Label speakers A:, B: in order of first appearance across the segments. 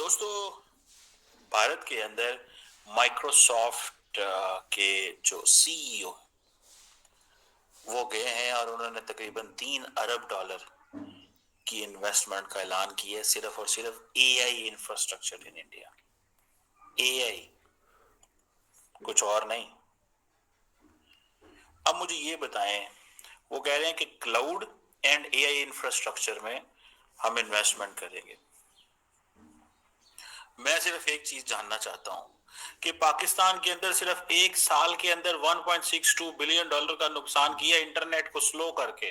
A: दोस्तों, भारत के अंदर माइक्रोसॉफ्ट के जो सीईओ वो गए हैं और उन्होंने तकरीबन $3 अरब की इन्वेस्टमेंट का ऐलान किया है, सिर्फ और सिर्फ AI infrastructure in India. AI, कुछ और नहीं। अब मुझे ये बताएं, वो कह रहे हैं कि क्लाउड एंड एआई इंफ्रास्ट्रक्चर में हम इन्वेस्टमेंट करेंगे। मैं सिर्फ एक चीज जानना चाहता हूं कि पाकिस्तान के अंदर सिर्फ एक साल के अंदर $1.62 बिलियन का नुकसान किया इंटरनेट को स्लो करके,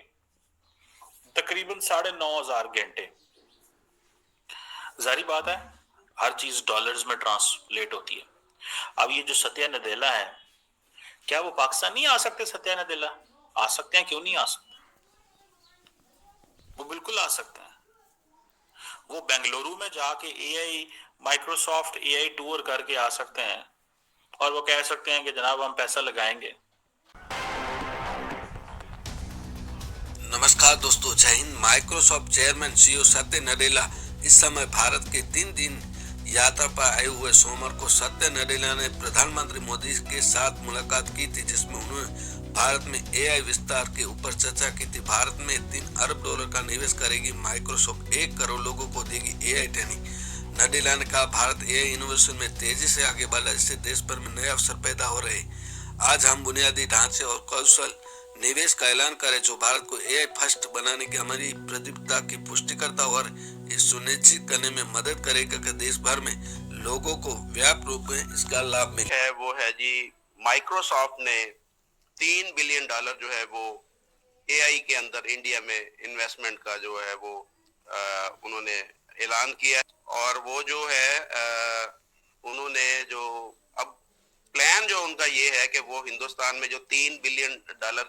A: तकरीबन 9,500 घंटे। जारी बात है, हर चीज डॉलर्स में ट्रांसलेट होती है। अब ये जो सत्या नदेला है, क्या वो पाकिस्तान नहीं आ सकते? सत्या नदेला आ सकते हैं, क्यों नहीं आ सकते? वो बिल्कुल आ सकते हैं। वो बेंगलुरु में जाके एआई, माइक्रोसॉफ्ट एआई टूर करके आ सकते हैं और वो कह सकते हैं कि जनाब हम पैसा लगाएंगे।
B: नमस्कार दोस्तों, जय हिंद। माइक्रोसॉफ्ट चेयरमैन सीईओ सत्य नडेला इस समय भारत के 3 दिन यात्रा पर आए हुए। सोमवार को सत्य नडेला ने प्रधानमंत्री मोदी के साथ मुलाकात की थी, जिसमें उन्होंने भारत में एआई विस्तार के ऊपर चर्चा की थी। भारत में $3 अरब का निवेश करेगी माइक्रोसॉफ्ट, 1 करोड़ लोगों को देगी एआई ट्रेनिंग। नडेला ने कहा, भारत एआई इनोवेशन में तेजी से आगे बढ़ा, इससे देश भर में नए अवसर पैदा हो रहे हैं। आज हम बुनियादी ढांचे और कौशल निवेश का ऐलान करें जो भारत को एआई फर्स्ट बनाने की हमारी प्रतिबद्धता की पुष्टि करता और ये सुनिश्चित करने में मदद करेगा कि देश भर में लोगों को व्यापक रूप में इसका लाभ मिले।
C: है वो है जी, माइक्रोसॉफ्ट ने $3 बिलियन जो है वो एआई के अंदर इंडिया में इन्वेस्टमेंट का जो है वो उन्होंने ऐलान किया। और वो जो है उन्होंने जो अब प्लान जो उनका ये है कि वो हिंदुस्तान में जो $3 बिलियन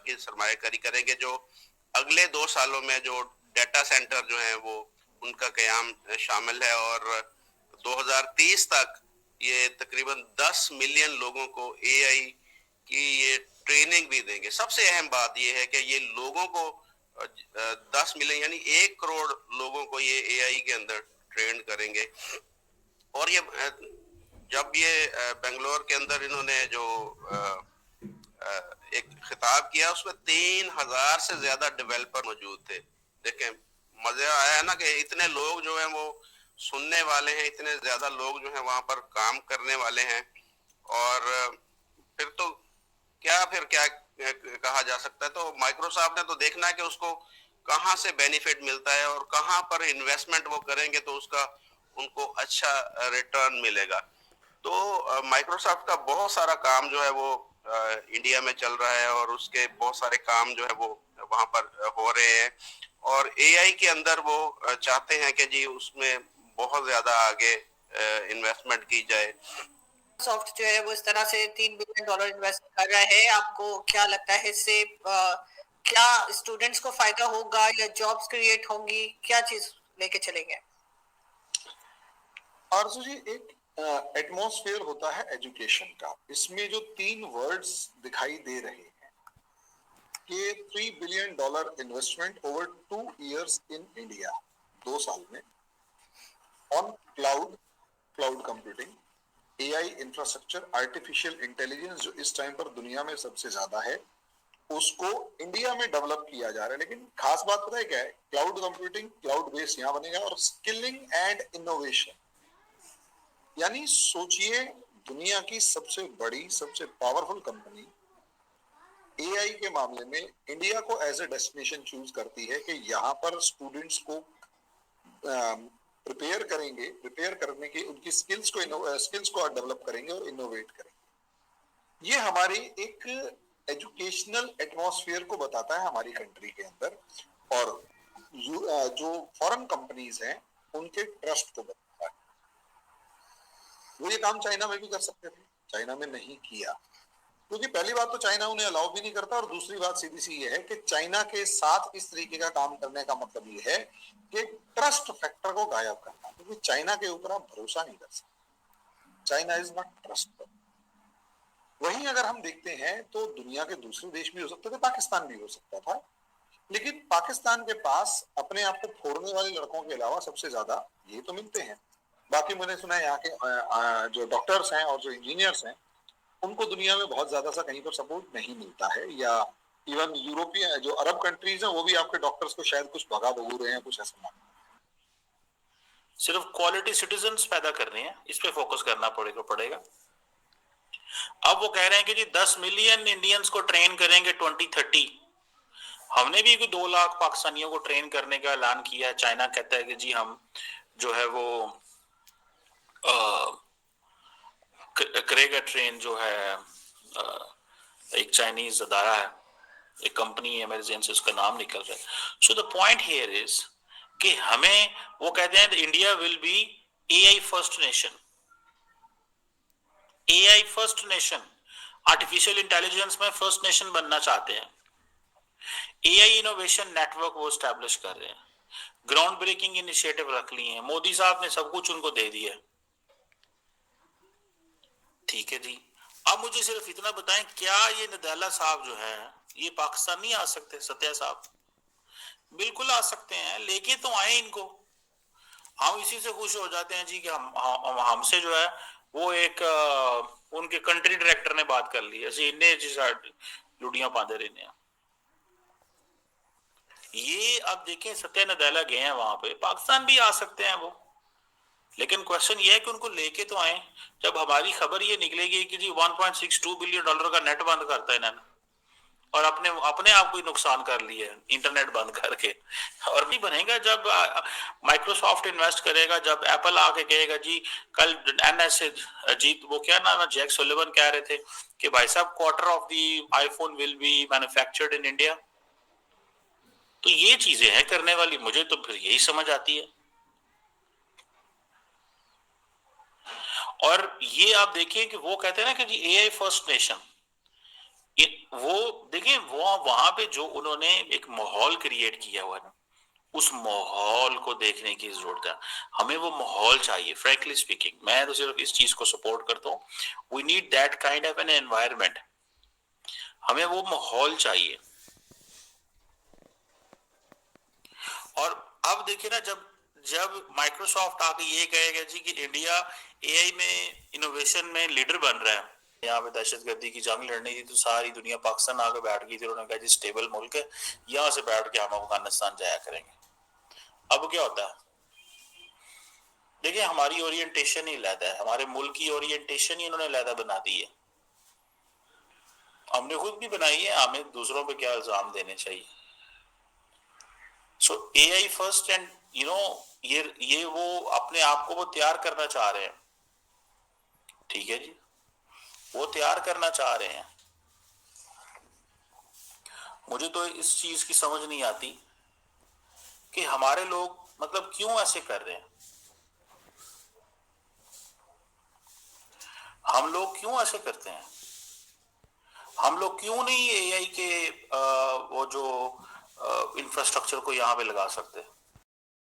C: की सरमायाकारी करेंगे, जो अगले 2 सालों में जो डेटा सेंटर जो है वो उनका कयाम शामिल है। और 2030 तक ये तकरीबन 10 मिलियन लोगों को एआई की ये ट्रेनिंग भी देंगे। सबसे अहम बात ये है कि ये लोगों को 10 मिलियन यानी 1 करोड़ लोगों को ये एआई के अंदर ट्रेन करेंगे। और ये जब ये बेंगलोर के अंदर इन्होंने जो एक खिताब किया, उसमें 3,000 से ज्यादा डेवलपर मौजूद थे। देखें, मजा आया है ना कि इतने लोग जो हैं वो सुनने वाले हैं, इतने ज्यादा लोग जो हैं वहां पर काम करने वाले हैं। और फिर तो क्या कहा जा सकता है। तो माइक्रोसॉफ्ट ने तो देखना है कि उसको कहाँ से बेनिफिट मिलता है और कहाँ पर इन्वेस्टमेंट वो करेंगे तो उसका उनको अच्छा रिटर्न मिलेगा। तो माइक्रोसॉफ्ट का बहुत सारा काम जो है वो इंडिया में चल रहा है और उसके बहुत सारे काम जो है वो वहां पर हो रहे हैं। और एआई के अंदर वो चाहते हैं कि जी उसमें बहुत ज्यादा आगे इन्वेस्टमेंट की जाए।
D: सॉफ्ट जो है वो इस तरह से $3 बिलियन इन्वेस्ट कर रहा है। आपको क्या लगता है इससे क्या स्टूडेंट्स को फायदा होगा या जॉब्स क्रिएट होंगी? क्या चीज लेके चलेंगे?
E: आरजू जी, एक एटमॉस्फेयर होता है एजुकेशन का। इसमें जो 3 वर्ड्स दिखाई दे रहे हैं कि $3 billion investment over 2 years in India, 2 साल में, on cloud, cloud computing, AI infrastructure, artificial intelligence जो इस टाइम पर दुनिया में सबसे ज्यादा है, उसको इंडिया में डेवलप किया जा रहा है। लेकिन खास बात पता है क्या है? क्लाउड कंप्यूटिंग, क्लाउड बेस यहाँ बनेगा और स्किलिंग एंड इनोवेशन। यानी सोचिए, दुनिया की सबसे बड़ी, सबसे पावरफुल कंपनी एआई के मामले में इंडिया को एज ए डेस्टिनेशन चूज करती है कि यहाँ पर स्टूडेंट्स को प्रिपेयर करेंगे, प्रिपेयर करने की उनकी स्किल्स को डेवलप करेंगे और इनोवेट करेंगे। ये हमारी एक एजुकेशनल एटमॉस्फेयर को बताता है हमारी कंट्री के अंदर, और जो फॉरेन कंपनीज हैं उनके ट्रस्ट को बताता है। वो ये काम चाइना में भी कर सकते थे, चाइना में नहीं किया, क्योंकि पहली बात तो चाइना उन्हें अलाउ भी नहीं करता, और दूसरी बात सीधी सी ये है कि चाइना के साथ इस तरीके का काम करने का मतलब ये है कि ट्रस्ट फैक्टर को गायब करना, क्योंकि चाइना के ऊपर आप भरोसा नहीं कर सकते। China is not trust. वहीं अगर हम देखते हैं तो दुनिया के दूसरे देश भी हो सकते थे, पाकिस्तान भी हो सकता था, लेकिन पाकिस्तान के पास अपने आप को फोड़ने वाले लड़कों के अलावा सबसे ज्यादा ये तो मिलते हैं। बाकी मैंने सुना है यहाँ के जो डॉक्टर्स हैं और जो इंजीनियर्स हैं उनको दुनिया में बहुत ज्यादा सा कहीं पर सपोर्ट नहीं मिलता है, या इवन यूरोपियन जो अरब कंट्रीज हैं वो भी आपके डॉक्टर्स को शायद कुछ भगा भगू रहे हैं, कुछ ऐसा मालूम।
A: सिर्फ क्वालिटी सिटीजन्स पैदा करने हैं, इस पे फोकस करना पड़ेगा। अब वो कह रहे हैं कि जी 10 मिलियन इंडियंस को ट्रेन करेंगे 2030। हमने भी 2 लाख पाकिस्तानियों को ट्रेन करने का ऐलान किया है। चाइना कहता है कि जी हम जो है वो करेगा ट्रेन जो है, एक चाइनीज अदारा है, एक कंपनी है इमरजेंसी, उसका नाम निकल रहा है। So the point here is कि हमें वो कहते हैं India will be AI first nation, AI first nation, artificial intelligence में फर्स्ट नेशन बनना चाहते हैं। एआई इनोवेशन नेटवर्क वो स्टैब्लिश कर रहे हैं, ग्राउंड ब्रेकिंग इनिशिएटिव रख लिए हैं, मोदी साहब ने सब कुछ उनको दे दिया। ठीक है जी, अब मुझे सिर्फ इतना बताएं, क्या ये नदैला साहब जो है ये पाकिस्तान नहीं आ सकते? सत्या साहब बिल्कुल आ सकते हैं, लेके तो आए इनको। हम इसी से खुश हो जाते हैं जी कि हमसे जो है वो एक उनके कंट्री डायरेक्टर ने बात कर ली, ऐसे इन्हें जी लुडियां पादे रहने। ये अब देखें सत्या नदैला गए हैं वहां पे, पाकिस्तान भी आ सकते हैं वो, लेकिन क्वेश्चन ये है कि उनको लेके तो आए। जब हमारी खबर ये निकलेगी कि जी 1.62 बिलियन डॉलर का नेट बंद करता है इन्होंने, और अपने आप को ही नुकसान कर लिया है इंटरनेट बंद करके। और नहीं बनेगा जब माइक्रोसॉफ्ट इन्वेस्ट करेगा, जब एप्पल आके कहेगा जी कल एनएस जीत वो क्या नाम है जैक सुलिवन कह रहे थे कि भाई साहब quarter of the iPhone will be manufactured in India. तो ये चीजें हैं करने वाली, मुझे तो फिर यही समझ आती है। और ये आप देखिए कि वो कहते हैं ना कि जी एआई फर्स्ट नेशन, वो देखिए वो वहां पे जो उन्होंने एक माहौल क्रिएट किया हुआ है ना, उस माहौल को देखने की जरूरत है। हमें वो माहौल चाहिए। फ्रैंकली स्पीकिंग मैं तो सिर्फ इस चीज को सपोर्ट करता हूँ। We need that kind of an environment, हमें वो माहौल चाहिए। और अब देखिए ना, जब माइक्रोसॉफ्ट आके ये कहेगा जी कि इंडिया एआई में इनोवेशन में लीडर बन रहा है, यहाँ पे दहशतगर्दी की जंग लड़नी थी तो सारी दुनिया पाकिस्तान आके बैठ गई थी, उन्होंने कहा जी स्टेबल मुल्क है, यहाँ से बैठ के हम अफगानिस्तान जाया करेंगे। अब क्या होता है, देखिए हमारी ओरिएंटेशन ही अलग है, हमारे मुल्क की ओरिएंटेशन ही उन्होंने अलग बना दी है। हमने खुद भी बनाई है, हमें दूसरों पे क्या इल्जाम देने चाहिए। सो AI first and you know ये वो अपने आप को वो तैयार करना चाह रहे हैं। ठीक है जी, वो तैयार करना चाह रहे हैं। मुझे तो इस चीज की समझ नहीं आती कि हमारे लोग मतलब क्यों ऐसे कर रहे हैं। हम लोग क्यों ऐसे करते हैं? हम लोग क्यों नहीं एआई के वो जो इंफ्रास्ट्रक्चर को यहाँ पे लगा सकते?